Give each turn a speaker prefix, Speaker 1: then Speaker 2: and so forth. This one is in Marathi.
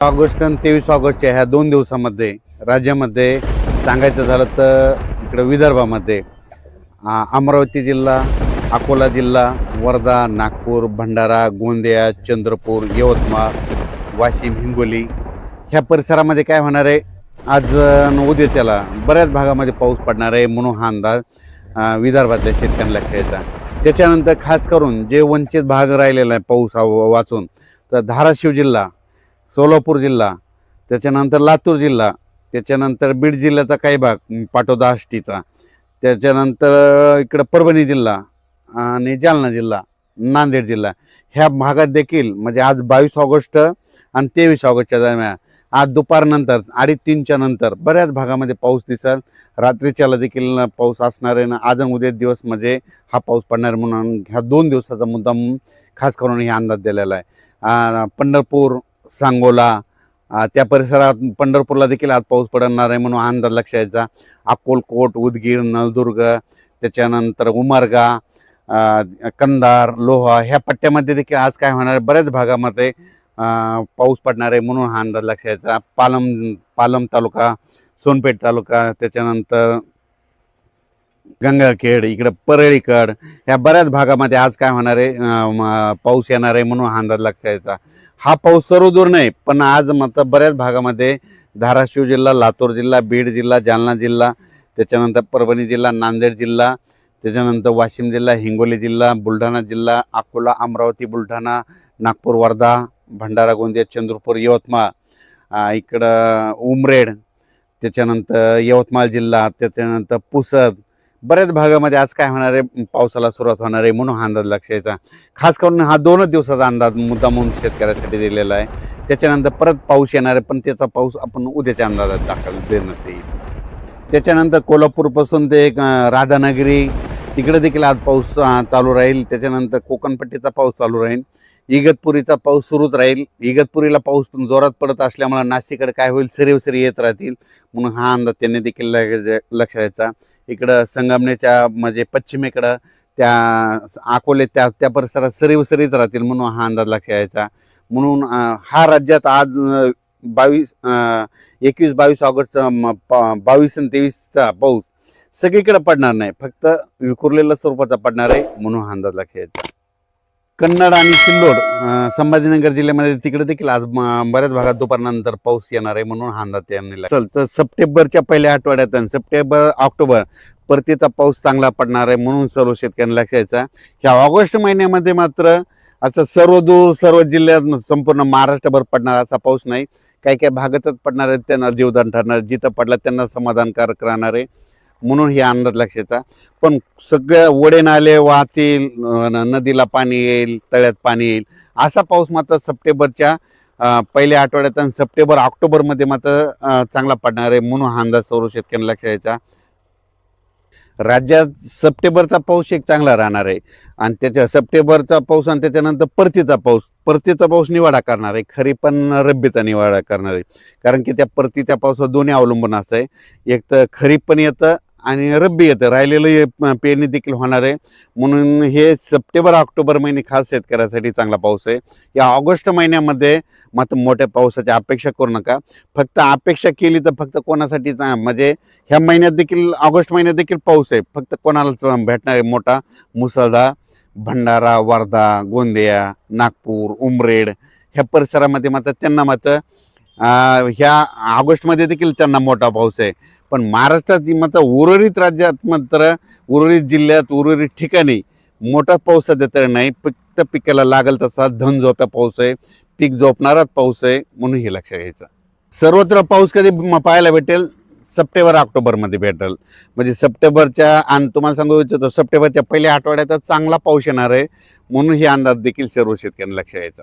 Speaker 1: ऑगस्ट आणि 23 ऑगस्टच्या ह्या 2 दिवसामध्ये राज्यामध्ये सांगायचं झालं तर इकडं विदर्भामध्ये अमरावती जिल्हा, अकोला जिल्हा, वर्धा, नागपूर, भंडारा, गोंदिया, चंद्रपूर, यवतमाळ, वाशिम, हिंगोली ह्या परिसरामध्ये काय होणार आहे, आज उद्याच्याला बऱ्याच भागामध्ये पाऊस पडणार आहे म्हणून हा अंदाज विदर्भातल्या शेतकऱ्यांना घ्यायचा. त्याच्यानंतर खास करून जे वंचित भाग राहिलेला आहे पाऊस वाचून, तर धाराशिव जिल्हा, सोलापूर जिल्हा, त्याच्यानंतर लातूर जिल्हा, त्याच्यानंतर बीड जिल्ह्याचा काही भाग पाटोदा आष्टीचा, त्याच्यानंतर इकडं परभणी जिल्हा आणि जालना जिल्हा, नांदेड जिल्हा ह्या भागात देखील म्हणजे आज 22 ऑगस्ट आणि 23 ऑगस्टच्या दरम्यान आज दुपारनंतर 2:30च्या नंतर बऱ्याच भागामध्ये पाऊस दिसेल. रात्रीच्याला देखील पाऊस असणार आहे ना आज आणि उद्या दिवस म्हणजे हा पाऊस पडणार म्हणून ह्या 2 दिवसाचा मुद्दाम खास करून हे अंदाज दिलेला आहे. पंढरपूर, सांगोला त्या परिसरात पंढरपूरला देखील आज पाऊस पडणार आहे म्हणून अंदाज लक्षात यायचा. अक्कलकोट, उदगीर, नळदुर्ग, त्याच्यानंतर उमरगा, कंधार, लोहा ह्या पट्ट्यामध्ये देखील आज काय होणार आहे, बऱ्याच भागामध्ये पाऊस पडणार आहे म्हणून हा अंदाज लक्षात यायचा. पालम तालुका, सोनपेठ तालुका, त्याच्यानंतर गंगाखेड, इकडं परळीकड ह्या बऱ्याच भागामध्ये आज काय होणार आहे, पाऊस येणार आहे म्हणून हा अंदाज लक्षात यायचा. हा पाऊस सर्वदूर नाही, पण आज मात्र बऱ्याच भागामध्ये धाराशिव जिल्हा, लातूर जिल्हा, बीड जिल्हा, जालना जिल्हा, त्याच्यानंतर परभणी जिल्हा, नांदेड जिल्हा, त्याच्यानंतर वाशिम जिल्हा, हिंगोली जिल्हा, बुलढाणा जिल्हा, अकोला, अमरावती, बुलढाणा, नागपूर, वर्धा, भंडारा, गोंदिया, चंद्रपूर, यवतमाळ, इकडं उमरेड, त्याच्यानंतर यवतमाळ जिल्हा, त्याच्यानंतर पुसद बऱ्याच भागामध्ये आज काय होणार आहे, पावसाला सुरुवात होणार आहे म्हणून हा अंदाज लक्षात यायचा. खास करून हा 2 दिवसाचा अंदाज मुद्दा म्हणून शेतकऱ्यासाठी दिलेला आहे. त्याच्यानंतर परत पाऊस येणार आहे, पण त्याचा पाऊस आपण उद्याच्या अंदाजात दाखल देण्यात येईल. त्याच्यानंतर कोल्हापूरपासून ते राधानगरी तिकडे देखील आज पाऊस चालू राहील. त्याच्यानंतर कोकणपट्टीचा पाऊस चालू राहील. इगतपुरीचा पाऊस सुरूच राहील. इगतपुरीला पाऊस पण जोरात पडत असल्यामुळे नाशिकडे काय होईल, सरी येत राहतील म्हणून हा अंदाज त्यांनी देखील लक्षात द्यायचा. इकडं संगमनेरच्या म्हणजे पश्चिमेकडं त्या अकोले त्या परिसरात सरीच राहतील म्हणून हा अंदाज लक्षात यायचा. म्हणून हा राज्यात आज 21-22 ऑगस्ट 22 आणि 23चा पाऊस सगळीकडे पडणार नाही, फक्त विखुरलेल्या स्वरूपाचा पडणार आहे म्हणून हा अंदाज लक्षात यायचा. कन्नड आणि सिल्लोड, संभाजीनगर जिल्ह्यामध्ये तिकडे देखील आज बऱ्याच भागात दुपारनंतर पाऊस येणार आहे म्हणून हा अंदाज त्यांनी लागला. तर सप्टेंबरच्या पहिल्या आठवड्यात सप्टेंबर-ऑक्टोबर परतीचा पाऊस चांगला पडणार आहे म्हणून सर्व शेतकऱ्यांना लक्षात यायचा. ह्या ऑगस्ट महिन्यामध्ये मात्र असं सर्व जिल्ह्यात संपूर्ण महाराष्ट्रभर पडणार असा पाऊस नाही. काही भागातच पडणार आहे, त्यांना जीवदान ठरणार, जिथं पडला त्यांना समाधानकारक राहणार आहे म्हणून हे अंदाज लक्षात. पण सगळ्या ओढे नाले वाहतील, नदीला पाणी येईल, तळ्यात पाणी येईल असा पाऊस मात्र सप्टेंबरच्या पहिल्या आठवड्यात आणि सप्टेंबर-ऑक्टोबरमध्ये मात्र चांगला पडणार आहे म्हणून हा अंदाज सर्व शेतकऱ्यांना लक्षात यायचा. राज्यात सप्टेंबरचा पाऊस एक चांगला राहणार आहे आणि त्याच्या सप्टेंबरचा पाऊस आणि त्याच्यानंतर परतीचा पाऊस निवाडा करणार आहे, खरीप पण रब्बीचा निवाडा करणार आहे. कारण की त्या परतीच्या पावसावर दोन्ही अवलंबून असतं आहे. एक तर खरीप पण येतं आणि रब्बी येतं, राहिलेलं पेरणी देखील होणार आहे म्हणून हे सप्टेंबर-ऑक्टोबर महिने खास शेतकऱ्यासाठी चांगला पाऊस आहे. या ऑगस्ट महिन्यामध्ये मात्र मोठ्या पावसाची अपेक्षा करू नका. फक्त अपेक्षा केली तर फक्त कोणासाठी म्हणजे ह्या महिन्यात देखील ऑगस्ट महिन्यात देखील पाऊस आहे, फक्त कोणाला भेटणार आहे मोठा मुसळधार भंडारा, वर्धा, गोंदिया, नागपूर, उमरेड ह्या परिसरामध्ये मात्र त्यांना मात्र ह्या ऑगस्टमध्ये देखील त्यांना मोठा पाऊस आहे. पण महाराष्ट्रात मात्र उर्वरित राज्यात मात्र उर्वरित जिल्ह्यात उर्वरित ठिकाणी मोठा पाऊस सध्या तर नाही, फक्त पिकाला लागल तसा धन झोप्या पाऊस आहे, पीक झोपणाराच पाऊस आहे म्हणून हे लक्षात घ्यायचं. सर्वत्र पाऊस कधी पाहायला भेटेल, सप्टेंबर-ऑक्टोबरमध्ये भेटेल. म्हणजे सप्टेंबरच्या आणि तुम्हाला सांगू इच्छितो सप्टेंबरच्या पहिल्या आठवड्यातच चांगला पाऊस येणार आहे म्हणून हे अंदाज देखील सर्व शेतकऱ्यांना लक्षात यायचा.